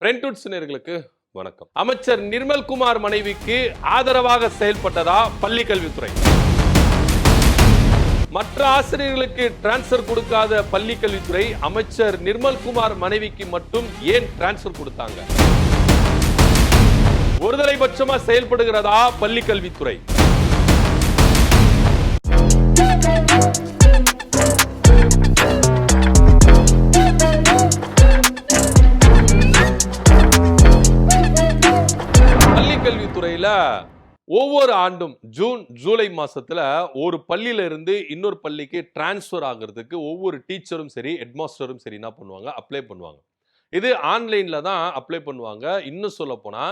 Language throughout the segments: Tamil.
பிரெண்ட்வுட்ஸ் நேயர்களுக்கு வணக்கம். அமைச்சர் நிர்மல்குமார் மனைவிக்கு ஆதரவாக செயல்பட்டதா பள்ளி கல்வித்துறை? மற்ற ஆசிரியர்களுக்கு டிரான்ஸ்பர் கொடுக்காத பள்ளி கல்வித்துறை அமைச்சர் நிர்மல்குமார் மனைவிக்கு மட்டும் ஏன் டிரான்ஸ்பர் கொடுத்தாங்க? ஒருதலைபட்சமா செயல்படுகிறதா பள்ளி கல்வித்துறை? கல்வித்துறையில ஒவ்வொரு ஆண்டும் ஜூன் ஜூலை மாசத்துல ஒரு பள்ளியில இருந்து இன்னொரு பள்ளிக்கு டிரான்ஸ்பர் ஆகிறதுக்கு ஒவ்வொரு டீச்சரும் சரி ஹெட்மாஸ்டரும் சரி என்ன பண்ணுவாங்க, அப்ளை பண்ணுவாங்க. இது ஆன்லைன்ல தான் அப்ளை பண்ணுவாங்க. இன்னும் சொல்ல போனா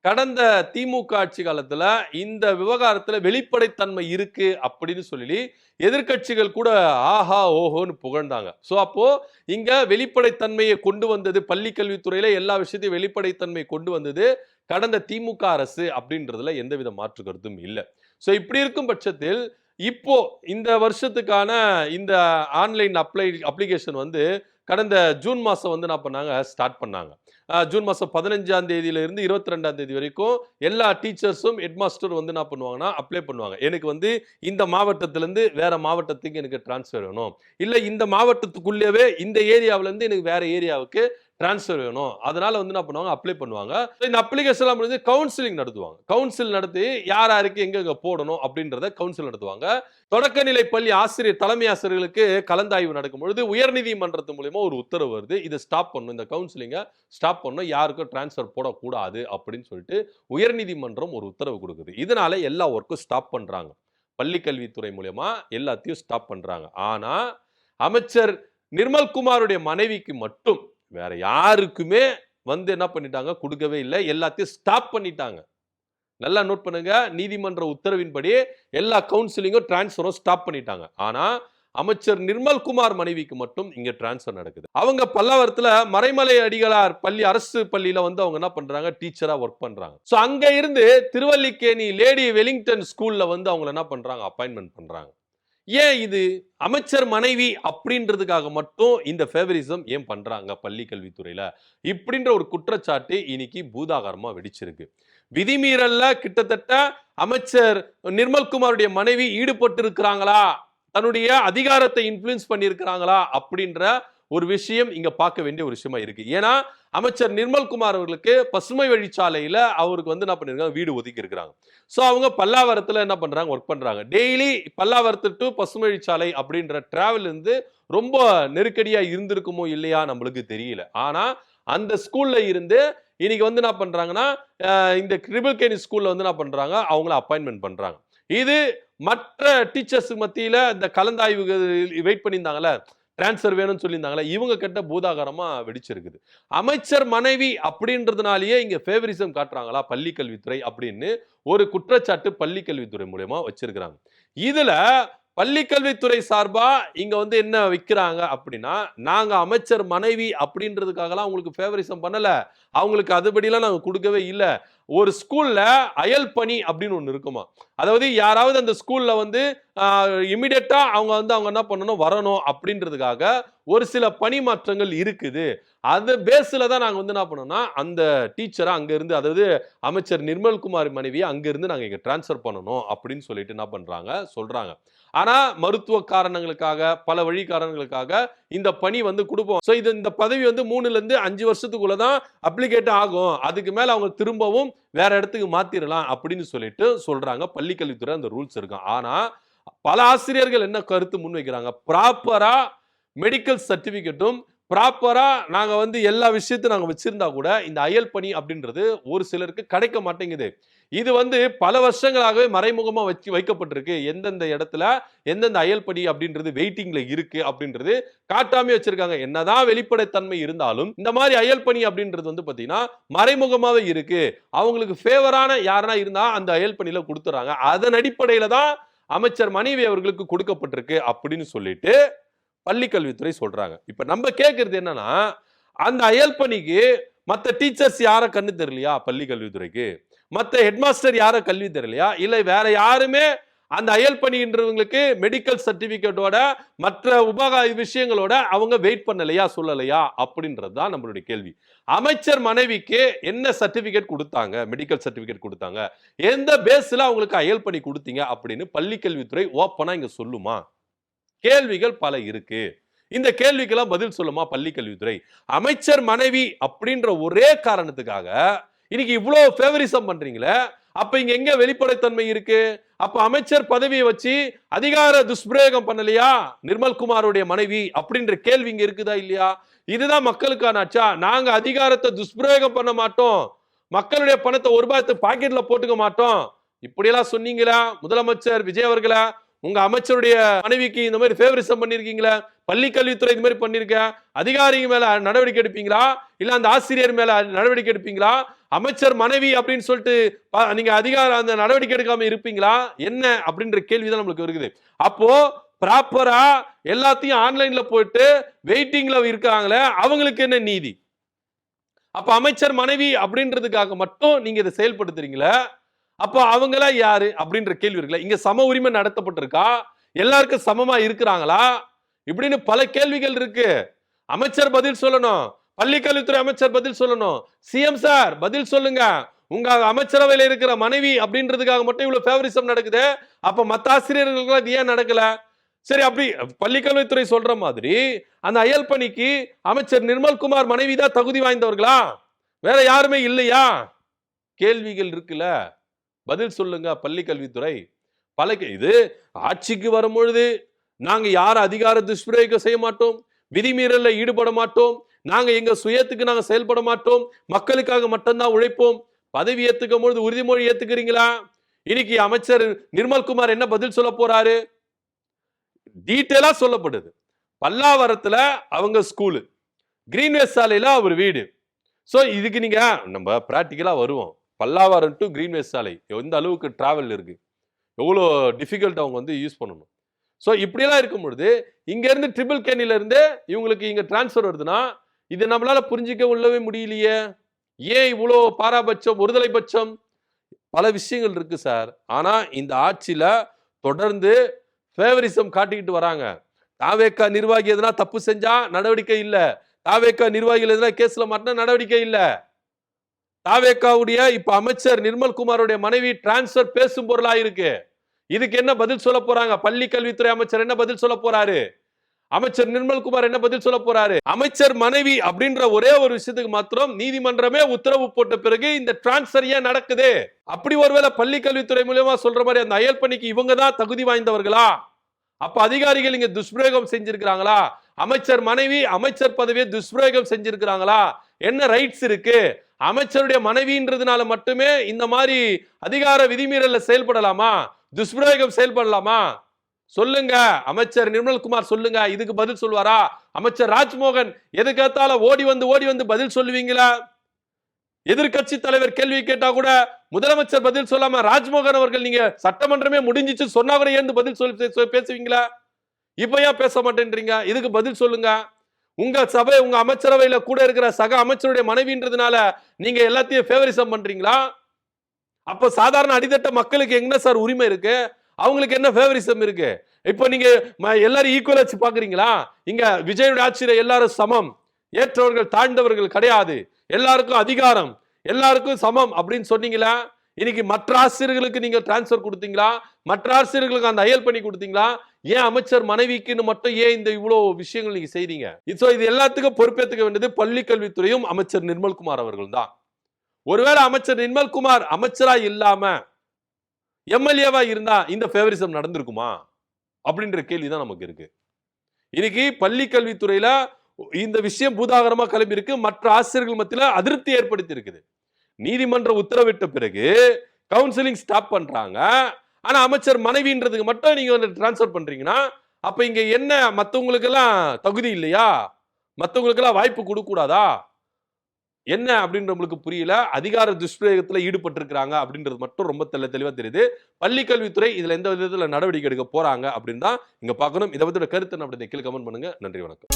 கடந்த திமுக ஆட்சி காலத்துல இந்த விவகாரத்துல வெளிப்படைத்தன்மை இருக்கு அப்படின்னு சொல்லி எதிர்கட்சிகள் கூட ஆஹா ஓஹோன்னு புகழ்ந்தாங்க. சோ அப்போ இங்க வெளிப்படைத்தன்மையை கொண்டு வந்தது பள்ளி கல்வித்துறையில எல்லா விஷயத்தையும் வெளிப்படைத்தன்மை கொண்டு வந்தது கடந்த திமுக அரசு அப்படின்றதுல எந்தவித மாற்று கருத்தும் இல்லை. சோ இப்படி இருக்கும் பட்சத்தில் இப்போ இந்த வருஷத்துக்கான இந்த ஆன்லைன் அப்ளிகேஷன் வந்து கடந்த ஜூன் மாசம் வந்து என்ன பண்ணாங்க, ஸ்டார்ட் பண்ணாங்க. ஜூன் மாசம் 15ஆம் தேதியில இருந்து 22ஆம் தேதி வரைக்கும் எல்லா டீச்சர்ஸும் ஹெட்மாஸ்டர் வந்து என்ன பண்ணுவாங்கன்னா அப்ளை பண்ணுவாங்க. எனக்கு வந்து இந்த மாவட்டத்திலிருந்து வேற மாவட்டத்துக்கு எனக்கு டிரான்ஸ்ஃபர் வேணும், இல்ல இந்த மாவட்டத்துக்குள்ளேயே இந்த ஏரியாவில இருந்து எனக்கு வேற ஏரியாவுக்கு டிரான்ஸ்ஃபர் வேணும், அதனால வந்து என்ன பண்ணுவாங்க, அப்ளை பண்ணுவாங்க. இந்த அப்ளிகேஷன் வந்து கவுன்சிலிங் நடத்துவாங்க. கவுன்சில் நடத்தி யார் யாருக்கு எங்க போடணும் அப்படின்றத கவுன்சில் நடத்துவாங்க. தொடக்கநிலை பள்ளி ஆசிரியர் தலைமை ஆசிரியர்களுக்கு கலந்தாய்வு நடக்கும் பொழுது உயர்நீதிமன்றத்து மூலமா ஒரு உத்தரவு வருது, இதை ஸ்டாப் பண்ணும், இந்த கவுன்சிலிங்கை ஸ்டாப் பண்ணும், யாருக்கும் டிரான்ஸ்ஃபர் போடக்கூடாது அப்படின்னு சொல்லிட்டு உயர்நீதிமன்றம் ஒரு உத்தரவு கொடுக்குது. இதனால எல்லா ஒர்க்கும் ஸ்டாப் பண்றாங்க. பள்ளி கல்வித்துறை மூலமா எல்லாத்தையும் ஸ்டாப் பண்றாங்க. ஆனா அமைச்சர் நிர்மல்குமாருடைய மனைவிக்கு மட்டும் வேற யாருக்குமே வந்து என்ன பண்ணிட்டாங்க, கொடுக்கவே இல்லை, எல்லாத்தையும் ஸ்டாப் பண்ணிட்டாங்க. நல்லா நோட் பண்ணுங்க, நீதிமன்ற உத்தரவின்படி எல்லா கவுன்சிலிங்கும் டிரான்ஸ்ஃபரும் ஸ்டாப் பண்ணிட்டாங்க. ஆனா அமைச்சர் நிர்மல்குமார் மனைவிக்கு மட்டும் இங்க டிரான்ஸ்ஃபர் நடக்குது. அவங்க பல்லாவரத்துல மறைமலை அடிகளார் பள்ளி அரசு பள்ளியில வந்து அவங்க என்ன பண்றாங்க, டீச்சரா ஒர்க் பண்றாங்க. சோ அங்க இருந்து திருவல்லிக்கேணி லேடி வெலிங்டன் ஸ்கூல்ல வந்து அவங்க என்ன பண்றாங்க, அப்பாயின்மெண்ட் பண்றாங்க. ஏன் இது அமைச்சர் மனைவி அப்படின்றதுக்காக மட்டும் இந்த ஃபேவரிசம் ஏன் பண்றாங்க பள்ளி கல்வித்துறையில இப்படின்ற ஒரு குற்றச்சாட்டு இன்னைக்கு பூதாகாரமா வெடிச்சிருக்கு. விதிமீறல்ல கிட்டத்தட்ட அமைச்சர் நிர்மல்குமாருடைய மனைவி ஈடுபட்டு இருக்கிறாங்களா, தன்னுடைய அதிகாரத்தை இன்ஃப்ளூயன்ஸ் பண்ணி இருக்கிறாங்களா அப்படின்ற ஒரு விஷயம் இங்க பார்க்க வேண்டிய ஒரு விஷயமா இருக்கு. ஏன்னா அமைச்சர் நிர்மல்குமார் அவர்களுக்கு பசுமை வழிச்சாலையில அவருக்கு வந்து என்ன பண்ணிருக்காங்க, வீடு ஒதுக்கி இருக்கிறாங்க. சோ அவங்க பல்லாவரத்துல என்ன பண்றாங்க, ஒர்க் பண்றாங்க. டெய்லி பல்லாவரத்து டு பசுமை வழிச்சாலை அப்படின்ற டிராவல் வந்து ரொம்ப நெருக்கடியா இருந்திருக்குமோ இல்லையா நம்மளுக்கு தெரியல. ஆனா அந்த ஸ்கூல்ல இருந்து இன்னைக்கு வந்து என்ன பண்றாங்கன்னா, இந்த ட்ரிபிள்கேணி ஸ்கூல்ல வந்து என்ன பண்றாங்க, அவங்கள அப்பாயின்மெண்ட் பண்றாங்க. இது மற்ற டீச்சர்ஸ் மத்தியில இந்த கலந்தாய்வு வெயிட் பண்ணியிருந்தாங்கல்ல, டிரான்ஸ்ஃபர் வேணும்னு சொல்லியிருந்தாங்களே, இவங்க கிட்ட பூதாகாரமா வெடிச்சிருக்குது. அமைச்சர் மனைவி அப்படின்றதுனாலயே இங்க ஃபேவரிசம் காட்டுறாங்களா பள்ளி கல்வித்துறை அப்படின்னு ஒரு குற்றச்சாட்டு பள்ளி கல்வித்துறை மூலமா வச்சிருக்கிறாங்க. இதுல பள்ளி கல்வித்துறை சார்பா இங்க வந்து என்ன வைக்கிறாங்க அப்படின்னா, நாங்க அமைச்சர் மனைவி அப்படின்றதுக்காகலாம் உங்களுக்கு ஃபேவரிசம் பண்ணல, அவங்களுக்கு அதுபடிலாம் நாங்க கொடுக்கவே இல்லை. ஒரு ஸ்கூல்ல அயல் பணி அப்படின்னு ஒண்ணு இருக்குமா, அதாவது யாராவது அந்த ஸ்கூல்ல வந்து இமிடியேட்டா அவங்க என்ன பண்ணணும், வரணும் அப்படின்றதுக்காக ஒரு சில பணி மாற்றங்கள் இருக்குது. அது பேஸ்ல தான் நாங்க வந்து என்ன பண்ணோம்னா அந்த டீச்சரை அங்க இருந்து, அதாவது அமைச்சர் நிர்மல்குமார் மனைவியை அங்க இருந்து நாங்க இங்க டிரான்ஸ்ஃபர் பண்ணணும் அப்படின்னு சொல்லிட்டு என்ன பண்றாங்க, சொல்றாங்க. ஆனா மருத்துவ காரணங்களுக்காக பல வழி காரணங்களுக்காக இந்த பணி வந்து கொடுப்போம். சோ இந்த பதவி வந்து 3ல இருந்து 5 வருஷத்துக்குள்ள தான் அப்ளிகேட் ஆகும், அதுக்கு மேல அவங்க திரும்பவும் வேற இடத்துக்கு மாத்திரலாம் அப்படின்னு சொல்லிட்டு சொல்றாங்க. பள்ளிக்கல்வித்துறை அந்த ரூல்ஸ் இருக்கு. ஆனா பல ஆசிரியர்கள் என்ன கருத்து முன்வைக்கிறாங்க, ப்ராப்பரா மெடிக்கல் சர்டிபிகேட்டும் ப்ராப்பரா நாங்க வந்து எல்லா விஷயத்தையும் நாங்க வச்சிருந்தா கூட இந்த அயல் பணி அப்படின்றது ஒரு சிலருக்கு கிடைக்க மாட்டேங்குது. இது வந்து பல வருஷங்களாகவே மறைமுகமா வைக்கப்பட்டிருக்கு. எந்தெந்த இடத்துல எந்தெந்த அயல் பணி அப்படின்றது வெயிட்டிங்ல இருக்கு அப்படின்றது காட்டாமே வச்சிருக்காங்க. என்னதான் வெளிப்படைத்தன்மை இருந்தாலும் இந்த மாதிரி அயல் பணி அப்படின்றது வந்து பாத்தீங்கன்னா மறைமுகமாவே இருக்கு. அவங்களுக்கு ஃபேவரான யாரா இருந்தா அந்த அயல் பணியில கொடுத்துறாங்க. அதன் அடிப்படையில தான் அமைச்சர் மனைவி அவர்களுக்கு கொடுக்கப்பட்டிருக்கு அப்படின்னு சொல்லிட்டு பள்ளி கல்வித்துறை சொல்றாங்க. இப்ப நம்ம கேட்கறது என்னன்னா, அந்த அயல் பணிக்கு மத்த டீச்சர்ஸ் யார கண்ணு தெரியலையா பள்ளி கல்வித்துறைக்கு, மத்த ஹெட்மாஸ்டர் யார கல்வி தெரியலையா, இல்ல வேற யாருமே அந்த அயல் பணின்றவங்களுக்கு மெடிக்கல் சர்டிபிகேட்டோட மற்ற விஷயங்களோட அவங்க வெயிட் பண்ணலையா சொல்லலையா அப்படின்றதுதான் நம்மளுடைய கேள்வி. அமைச்சர் மனைவிக்கு என்ன சர்டிபிகேட் கொடுத்தாங்க, மெடிக்கல் சர்டிபிகேட் கொடுத்தாங்க, எந்த பேஸ்ல அவங்களுக்கு அயல் பணி கொடுத்தீங்க அப்படின்னு பள்ளிக்கல்வித்துறை ஓப்பனா இங்க சொல்லுமா? கேள்விகள் பல இருக்கு. இந்த கேள்விக்கெல்லாம் பதில் சொல்லுமா பள்ளிக்கல்வித்துறை? அமைச்சர் மனைவி அப்படின்ற ஒரே காரணத்துக்காக இன்னைக்கு இவ்வளவு ஃபேவரிசம் பண்றீங்களே, அப்ப இங்க எங்க வெளிப்படைத்தன்மை இருக்கு? அப்ப அமைச்சர் பதவியை வச்சு அதிகார துஷ்பிரயோகம் பண்ணலையா நிர்மல்குமாருடைய மனைவி அப்படின்ற கேள்வி இங்க இருக்குதா இல்லையா? இதுதான் மக்களுக்கான ஆட்சா? நாங்க அதிகாரத்தை துஷ்பிரயோகம் பண்ண மாட்டோம், மக்களுடைய பணத்தை ஒரு ரூபாய் பாக்கெட்ல போட்டுக்க மாட்டோம் இப்படி எல்லாம் சொன்னீங்களா முதலமைச்சர் விஜய் அவர்களா? உங்க அமைச்சருடைய மனைவிக்கு இந்த மாதிரி ஃபேவரிசம் பண்ணிருக்கீங்களா? பள்ளி கல்வித்துறை இந்த மாதிரி பண்ணிருக்க, அதிகாரிங்க மேல நடவடிக்கை எடுப்பீங்களா இல்ல அந்த ஆசிரியர் மேல நடவடிக்கை எடுப்பீங்களா? அமைச்சர் மனைவி அப்படின்னு சொல்லிட்டு நீங்க அந்த நடவடிக்கை எடுக்காம இருப்பீங்களா என்ன அப்படின்ற கேள்விதான் நம்மளுக்கு இருக்குது. அப்போ ப்ராப்பரா எல்லாத்தையும் ஆன்லைன்ல போயிட்டு வெயிட்டிங்ல இருக்காங்களே அவங்களுக்கு என்ன நீதி? அப்ப அமைச்சர் மனைவி அப்படின்றதுக்காக மட்டும் நீங்க இதை செயல்படுத்துறீங்களா? அப்ப அவங்களா யாரு அப்படின்ற கேள்வி இருக்குல்ல. இங்க சம உரிமை நடத்தப்பட்டிருக்கா? எல்லாருக்கும் சமமா இருக்கிறாங்களா? இப்படின்னு பல கேள்விகள் இருக்கு. அமைச்சர் பதில் சொல்லணும், பள்ளிக்கல்வித்துறை அமைச்சர் பதில் சொல்லணும். சிஎம் சார் பதில் சொல்லுங்க, உங்க அமைச்சரவையில் இருக்கிற மனைவி அப்படின்றதுக்காக மட்டும் இவ்வளவு ஃபேவரிசம் நடக்குது, அப்ப மத்த ஆசிரியர்களுக்கு அது ஏன் நடக்கல? சரி, அப்படி பள்ளிக்கல்வித்துறை சொல்ற மாதிரி அந்த அயல் பணிக்கு அமைச்சர் நிர்மல்குமார் மனைவி தான் தகுதி வாய்ந்தவர்களா? வேற யாருமே இல்லையா? கேள்விகள் இருக்குல்ல, பதில் சொல்லுங்க பள்ளிக்கல்வித்துறை. இது ஆட்சிக்கு வரும்பொழுது நாங்க யார் அதிகார துஷ்பிரயோகம் செய்ய மாட்டோம், விதிமீறல்ல ஈடுபட மாட்டோம், நாங்க எங்க சுயத்துக்கு நாங்க செயல்பட மாட்டோம், மக்களுக்காக மட்டும்தான் உழைப்போம். பதவி ஏத்துக்கும் பொழுது உறுதிமொழி ஏத்துக்கிறீங்களா? இன்னைக்கு அமைச்சர் நிர்மல்குமார் என்ன பதில் சொல்ல போறாரு? டீட்டெயிலா சொல்லப்படுது. பல்லாவரத்துல அவங்க ஸ்கூலு, கிரீன்வேஸ் சாலையில அவர் வீடு. சோ இதுக்கு நீங்க நம்ம பிராக்டிக்கலா வருவோம். பல்லாவரம் டு கிரீன்வேஸ் சாலை எந்த அளவுக்கு டிராவல் இருக்கு, எவ்வளோ டிஃபிகல்ட் அவங்க யூஸ் பண்ணணும். ஸோ இப்படியெல்லாம் இருக்கும் பொழுது இங்க இருந்து ட்ரிபிள் கேனில இருந்து இவங்களுக்கு இங்க டிரான்ஸ்பர் வருதுன்னா இது நம்மளால புரிஞ்சிக்க உள்ளவே முடியலையே. ஏன் இவ்வளோ பாராபட்சம், ஒருதலை பட்சம்? பல விஷயங்கள் இருக்கு சார். ஆனா இந்த ஆட்சியில தொடர்ந்து ஃபேவரிசம் காட்டிக்கிட்டு வராங்க. தாவேக்கா நிர்வாகி எதுனா தப்பு செஞ்சா நடவடிக்கை இல்ல, தாவேக்கா நிர்வாகிகள் எதுனா கேஸ்ல மாட்டினா நடவடிக்கை இல்ல. தாவேக்காவுடைய இப்ப அமைச்சர் நிர்மல்குமாருடைய மனைவி டிரான்ஸ்பர் பேசும் பொருளா இருக்கு. இதுக்கு என்ன பதில் சொல்ல போறாங்க? பள்ளி கல்வித்துறை அமைச்சர் என்ன பதில் சொல்ல போறாரு? அமைச்சர் நிர்மல்குமார் என்ன பதில் சொல்ல போறாரு? அமைச்சர் மனைவி அப்படின்ற ஒரே ஒரு விஷயத்துக்கு மாத்திரம் நீதிமன்றமே உத்தரவு போட்ட பிறகு இந்த டிரான்ஸ்பர் ஏன் நடக்குது? அப்படி ஒருவேளை பள்ளி கல்வித்துறை மூலமா சொல்ற மாதிரி அந்த அயல் பணிக்கு இவங்க தான் தகுதி வாய்ந்தவர்களா? அப்ப அதிகாரிகள் இங்க துஷ்பிரயோகம் செஞ்சிருக்கிறாங்களா? அமைச்சர் மனைவி அமைச்சர் பதவியை துஷ்பிரயோகம் செஞ்சிருக்கிறாங்களா? என்ன ரைட்ஸ் இருக்கு? அமைச்சருடைய மனைவின்றதுனால மட்டுமே இந்த மாதிரி அதிகார விதிமீறல்ல செயல்படலாமா, துஷ்பிரயோகம் செயல்படலாமா? சொல்லுங்க அமைச்சர் நிர்மல்குமார், சொல்லுங்க. இதுக்கு பதில் சொல்வாரா? அமைச்சர் ராஜ்மோகன் எதுக்கேத்தால ஓடி வந்து பதில் சொல்லுவீங்களா? எதிர்கட்சி தலைவர் கேள்வி கேட்டா கூட முதலமைச்சர் பதில் சொல்லாம ராஜ்மோகன் அவர்கள் நீங்க சட்டமன்றமே முடிஞ்சிச்சு சொன்னா கூட ஏன் பதில் பேசுவீங்களா? இப்ப ஏன் பேச மாட்டேன்றீங்க? இதுக்கு பதில் சொல்லுங்க. உங்க சபை, உங்க அமைச்சரவையில கூட இருக்கிற சக அமைச்சருடைய மனைவின்றதுனால நீங்க எல்லாத்தையும் ஃபேவரிசம் பண்றீங்களா? அப்ப சாதாரண அடித்தட்ட மக்களுக்கு என்ன சார் உரிமை இருக்கு? அவங்களுக்கு என்ன ஃபேவரிசம் இருக்கு? இப்ப நீங்க எல்லாரும் ஈக்குவல் வச்சு பாக்குறீங்களா? இங்க விஜயோட ஆட்சியில எல்லாரும் சமம், ஏற்றவர்கள் தாழ்ந்தவர்கள் கிடையாது, எல்லாருக்கும் அதிகாரம், எல்லாருக்கும் சமம் அப்படின்னு சொன்னீங்களா? இன்னைக்கு மற்ற ஆசிரியர்களுக்கு நீங்க டிரான்ஸ்பர் கொடுத்தீங்களா? மற்ற ஆசிரியர்களுக்கு அந்த அயல் பண்ணி கொடுத்தீங்களா? ஏன் அமைச்சர் மனைவிக்குன்னு மட்டும் ஏன் இந்த இவ்வளவு விஷயங்கள் நீங்க செய்றீங்க? இது எல்லாத்துக்கும் பொறுப்பேற்றுக்க வேண்டியது பள்ளி கல்வித்துறையும் அமைச்சர் நிர்மல்குமார் அவர்கள் தான். ஒருவேளை அமைச்சர் நிர்மல்குமார் அமைச்சரா இல்லாம எம்எல்ஏவா இருந்தா இந்த ஃபேவரிசம் நடந்திருக்குமா அப்படின்ற கேள்விதான் நமக்கு இருக்கு. இன்னைக்கு பள்ளி கல்வித்துறையில இந்த விஷயம் பூதாகரமா கிளம்பி இருக்கு. மற்ற ஆசிரியர்கள் மத்தியில அதிருப்தி ஏற்படுத்தி இருக்குது. நீதிமன்ற உத்தரவிட்ட பிறகு கவுன்சிலிங் ஸ்டாப் பண்றாங்க. ஆனா அமைச்சர் மனைவின்றதுக்கு மட்டும் நீங்க டிரான்ஸ்பர் பண்றீங்கன்னா அப்ப இங்க என்ன மத்தவங்களுக்கு எல்லாம் தகுதி இல்லையா? மத்தவங்களுக்கு எல்லாம் வாய்ப்பு கொடுக்க கூடாதா? என்ன அப்படின்னு நம்மளுக்கு புரியல. அதிகார துஷ்பிரயோகத்துல ஈடுபட்டு இருக்காங்க அப்படின்றது மட்டும் ரொம்ப தெளிவா தெரியுது. பள்ளி கல்வித்துறை இதுல எந்த விதத்துல நடவடிக்கை எடுக்க போறாங்க அப்படின்னு தான் இங்க பார்க்கணும். இதை பத்தின கருத்து அப்படி கீழே கமெண்ட் பண்ணுங்க. நன்றி, வணக்கம்.